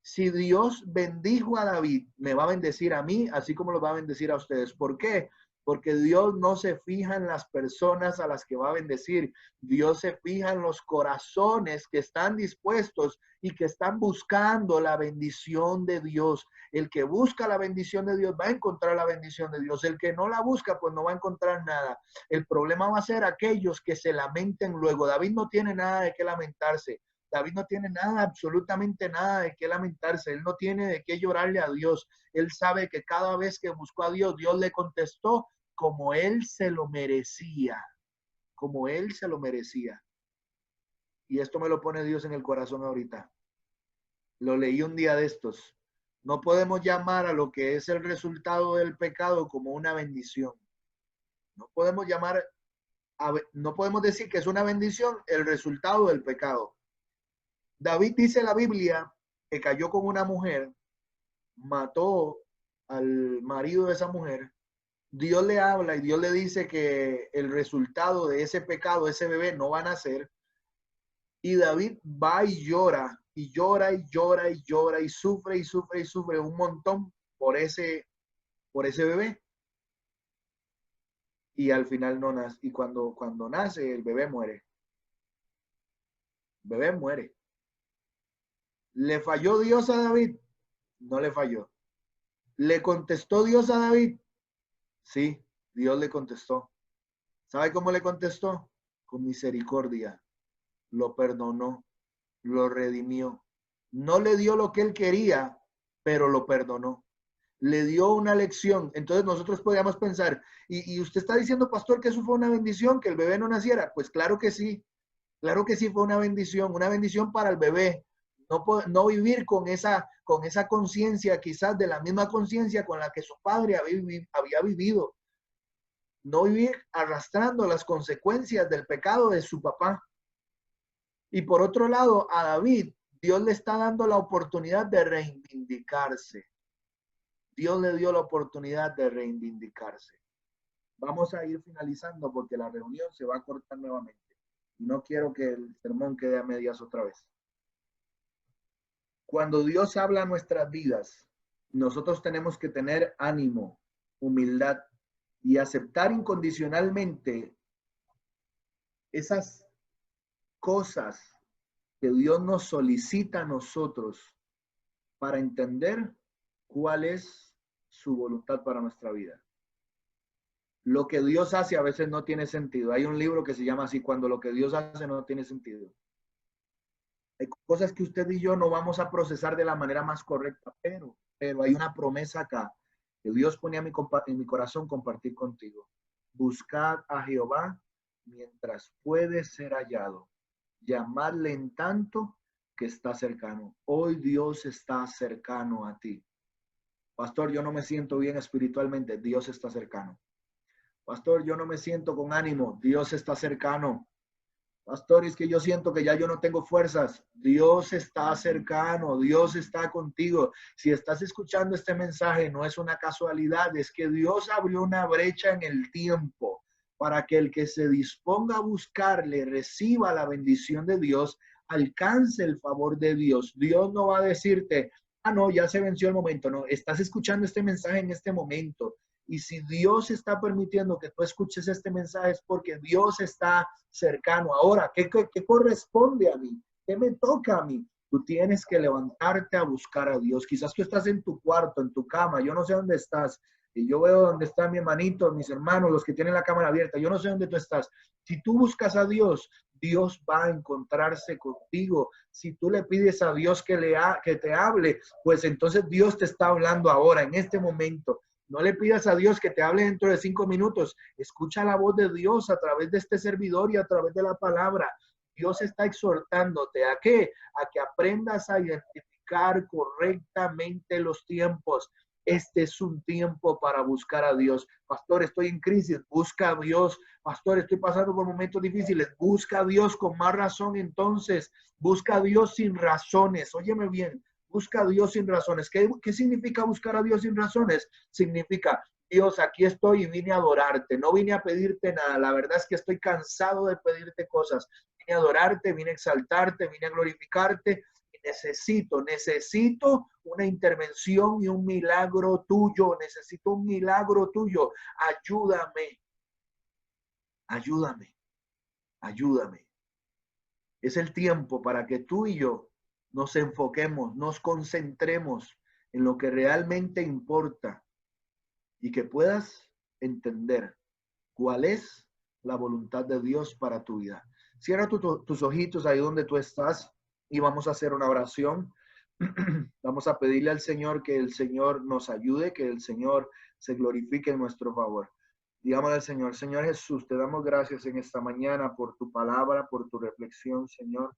Speaker 1: Si Dios bendijo a David, me va a bendecir a mí, así como lo va a bendecir a ustedes. ¿Por qué? Porque Dios no se fija en las personas a las que va a bendecir. Dios se fija en los corazones que están dispuestos y que están buscando la bendición de Dios. El que busca la bendición de Dios va a encontrar la bendición de Dios. El que no la busca, pues no va a encontrar nada. El problema va a ser aquellos que se lamenten luego. David no tiene nada de qué lamentarse. David no tiene nada, absolutamente nada de qué lamentarse. Él no tiene de qué llorarle a Dios. Él sabe que cada vez que buscó a Dios, Dios le contestó como él se lo merecía. Como él se lo merecía. Y esto me lo pone Dios en el corazón ahorita. Lo leí un día de estos. No podemos llamar a lo que es el resultado del pecado como una bendición. No podemos no podemos decir que es una bendición el resultado del pecado. David dice en la Biblia que cayó con una mujer, mató al marido de esa mujer. Dios le habla y Dios le dice que el resultado de ese pecado, ese bebé no va a nacer. Y David va y llora, y llora, y llora, y llora, y sufre, y sufre, y sufre un montón por ese bebé. Y al final no nace. Y cuando nace, el bebé muere. El bebé muere. ¿Le falló Dios a David? No le falló. ¿Le contestó Dios a David? Sí, Dios le contestó. ¿Sabe cómo le contestó? Con misericordia. lo perdonó, lo redimió. No le dio lo que él quería, pero lo perdonó. Le dio una lección. Entonces nosotros podríamos pensar, y usted está diciendo, pastor, que eso fue una bendición, que el bebé no naciera. Pues claro que sí fue una bendición para el bebé. No vivir con esa conciencia, quizás de la misma conciencia con la que su padre había vivido. No vivir arrastrando las consecuencias del pecado de su papá. Y por otro lado, a David, Dios le está dando la oportunidad de reivindicarse. Dios le dio la oportunidad de reivindicarse. Vamos a ir finalizando porque la reunión se va a cortar nuevamente. Y no quiero que el sermón quede a medias otra vez. Cuando Dios habla a nuestras vidas, nosotros tenemos que tener ánimo, humildad y aceptar incondicionalmente esas cosas que Dios nos solicita a nosotros para entender cuál es su voluntad para nuestra vida. Lo que Dios hace a veces no tiene sentido. Hay un libro que se llama así, cuando lo que Dios hace no tiene sentido. Hay cosas que usted y yo no vamos a procesar de la manera más correcta, pero hay una promesa acá que Dios pone en mi corazón compartir contigo. Buscad a Jehová mientras puede ser hallado. Llamadle en tanto que está cercano. Hoy Dios está cercano a ti. Pastor, yo no me siento bien espiritualmente. Dios está cercano. Pastor, yo no me siento con ánimo. Dios está cercano. Pastor, es que yo siento que ya yo no tengo fuerzas. Dios está cercano, Dios está contigo. Si estás escuchando este mensaje, no es una casualidad, es que Dios abrió una brecha en el tiempo para que el que se disponga a buscarle reciba la bendición de Dios, alcance el favor de Dios. Dios no va a decirte, no, ya se venció el momento. No, estás escuchando este mensaje en este momento. Y si Dios está permitiendo que tú escuches este mensaje es porque Dios está cercano. Ahora, ¿qué corresponde a mí? ¿Qué me toca a mí? Tú tienes que levantarte a buscar a Dios. Quizás tú estás en tu cuarto, en tu cama, yo no sé dónde estás. Y yo veo dónde está mi hermanito, mis hermanos, los que tienen la cámara abierta. Yo no sé dónde tú estás. Si tú buscas a Dios, Dios va a encontrarse contigo. Si tú le pides a Dios que te hable, pues entonces Dios te está hablando ahora, en este momento. No le pidas a Dios que te hable dentro de 5 minutos. Escucha la voz de Dios a través de este servidor y a través de la palabra. Dios está exhortándote ¿a qué? A que aprendas a identificar correctamente los tiempos. Este es un tiempo para buscar a Dios. Pastor, estoy en crisis, busca a Dios. Pastor, estoy pasando por momentos difíciles, busca a Dios con más razón entonces. Busca a Dios sin razones. Óyeme bien. Busca a Dios sin razones. ¿Qué significa buscar a Dios sin razones? Significa, Dios, aquí estoy y vine a adorarte. No vine a pedirte nada. La verdad es que estoy cansado de pedirte cosas. Vine a adorarte, vine a exaltarte, vine a glorificarte. Y necesito una intervención y un milagro tuyo. Necesito un milagro tuyo. Ayúdame. Ayúdame. Ayúdame. Es el tiempo para que tú y yo nos enfoquemos, nos concentremos en lo que realmente importa y que puedas entender cuál es la voluntad de Dios para tu vida. Cierra tus ojitos ahí donde tú estás y vamos a hacer una oración. Vamos a pedirle al Señor que el Señor nos ayude, que el Señor se glorifique en nuestro favor. Digamos al Señor, Señor Jesús, te damos gracias en esta mañana por tu palabra, por tu reflexión, Señor.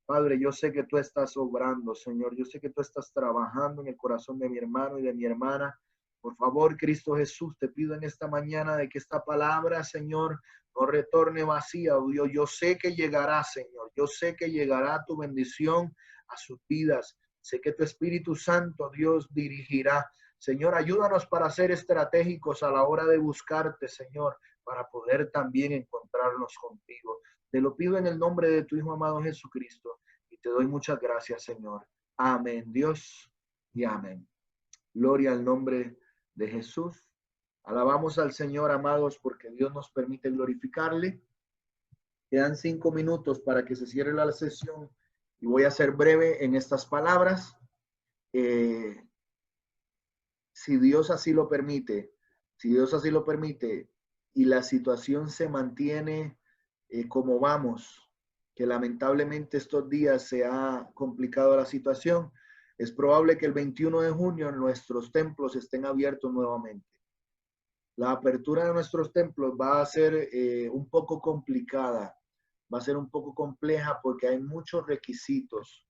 Speaker 1: Padre, yo sé que tú estás obrando, Señor. Yo sé que tú estás trabajando en el corazón de mi hermano y de mi hermana. Por favor, Cristo Jesús, te pido en esta mañana de que esta palabra, Señor, no retorne vacía, oh Dios. Yo sé que llegará, Señor. Yo sé que llegará tu bendición a sus vidas. Sé que tu Espíritu Santo, Dios, dirigirá. Señor, ayúdanos para ser estratégicos a la hora de buscarte, Señor, para poder también encontrarnos contigo. Te lo pido en el nombre de tu Hijo amado Jesucristo y te doy muchas gracias, Señor. Amén, Dios, y amén. Gloria al nombre de Jesús. Alabamos al Señor, amados, porque Dios nos permite glorificarle. Quedan 5 minutos para que se cierre la sesión y voy a ser breve en estas palabras. Si Dios así lo permite, y la situación se mantiene como vamos, que lamentablemente estos días se ha complicado la situación, es probable que el 21 de junio nuestros templos estén abiertos nuevamente. La apertura de nuestros templos va a ser un poco complicada, va a ser un poco compleja porque hay muchos requisitos.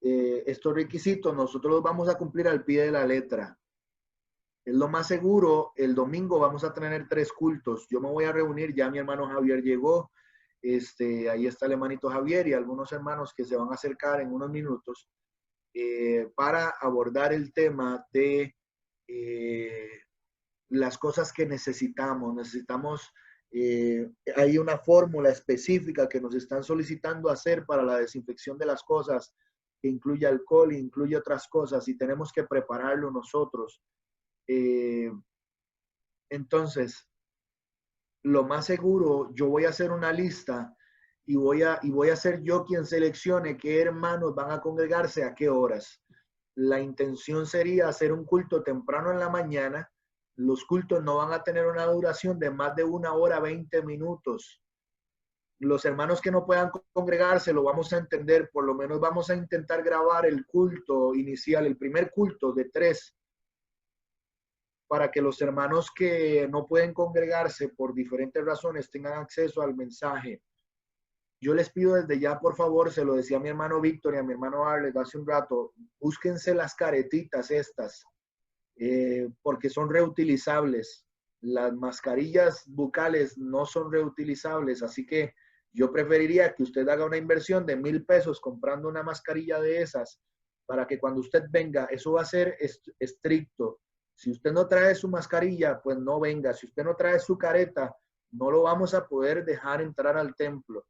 Speaker 1: Estos requisitos nosotros los vamos a cumplir al pie de la letra. Es lo más seguro, el domingo vamos a tener 3 cultos. Yo me voy a reunir, ya mi hermano Javier llegó, ahí está el hermanito Javier y algunos hermanos que se van a acercar en unos minutos para abordar el tema de las cosas que necesitamos. Necesitamos, hay una fórmula específica que nos están solicitando hacer para la desinfección de las cosas, que incluye alcohol, incluye otras cosas, y tenemos que prepararlo nosotros. Entonces, lo más seguro, yo voy a hacer una lista y voy a ser yo quien seleccione qué hermanos van a congregarse a qué horas. La intención sería hacer un culto temprano en la mañana. Los cultos no van a tener una duración de más de 1 hora 20 minutos. Los hermanos que no puedan congregarse lo vamos a entender, por lo menos vamos a intentar grabar el culto inicial, el primer culto de 3, para que los hermanos que no pueden congregarse por diferentes razones tengan acceso al mensaje. Yo les pido desde ya, por favor, se lo decía a mi hermano Víctor y a mi hermano Arles hace un rato, búsquense las caretitas estas, porque son reutilizables. Las mascarillas bucales no son reutilizables, así que yo preferiría que usted haga una inversión de 1,000 pesos comprando una mascarilla de esas, para que cuando usted venga, eso va a ser estricto. Si usted no trae su mascarilla, pues no venga. Si usted no trae su careta, no lo vamos a poder dejar entrar al templo.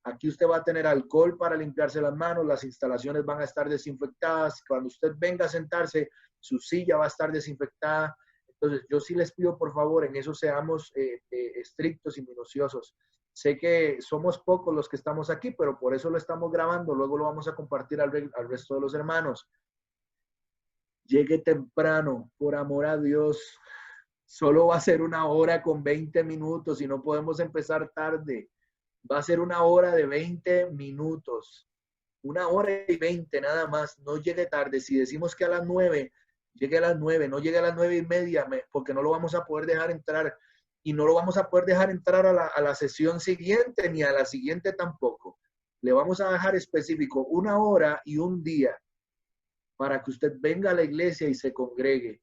Speaker 1: Aquí usted va a tener alcohol para limpiarse las manos, las instalaciones van a estar desinfectadas. Cuando usted venga a sentarse, su silla va a estar desinfectada. Entonces, yo sí les pido, por favor, en eso seamos estrictos y minuciosos. Sé que somos pocos los que estamos aquí, pero por eso lo estamos grabando. Luego lo vamos a compartir al resto de los hermanos. Llegue temprano, por amor a Dios. Solo va a ser 1 hora con 20 minutos y no podemos empezar tarde. Va a ser 1 hora de 20 minutos. 1 hora y 20 nada más. No llegue tarde. Si decimos que a las 9, llegue a las 9. No llegue a las 9:30 porque no lo vamos a poder dejar entrar. Y no lo vamos a poder dejar entrar a la sesión siguiente ni a la siguiente tampoco. Le vamos a dejar específico 1 hora y 1 día para que usted venga a la iglesia y se congregue.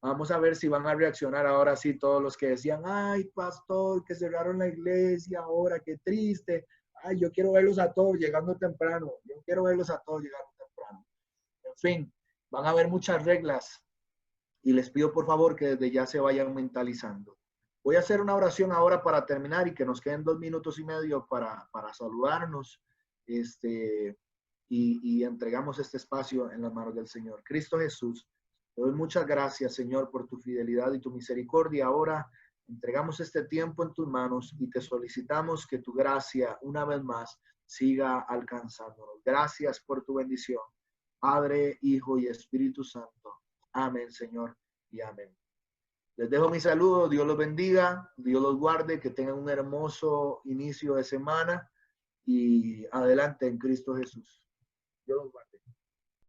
Speaker 1: Vamos a ver si van a reaccionar ahora sí todos los que decían, ay, pastor, que cerraron la iglesia ahora, qué triste. Ay, yo quiero verlos a todos llegando temprano. Yo quiero verlos a todos llegando temprano. En fin, van a haber muchas reglas y les pido por favor que desde ya se vayan mentalizando. Voy a hacer una oración ahora para terminar y que nos queden 2 minutos y medio para saludarnos y entregamos este espacio en las manos del Señor. Cristo Jesús, te doy muchas gracias, Señor, por tu fidelidad y tu misericordia. Ahora entregamos este tiempo en tus manos y te solicitamos que tu gracia, una vez más, siga alcanzándonos. Gracias por tu bendición. Padre, Hijo y Espíritu Santo. Amén, Señor, y amén. Les dejo mi saludo. Dios los bendiga, Dios los guarde, que tengan un hermoso inicio de semana y adelante en Cristo Jesús. Dios los guarde.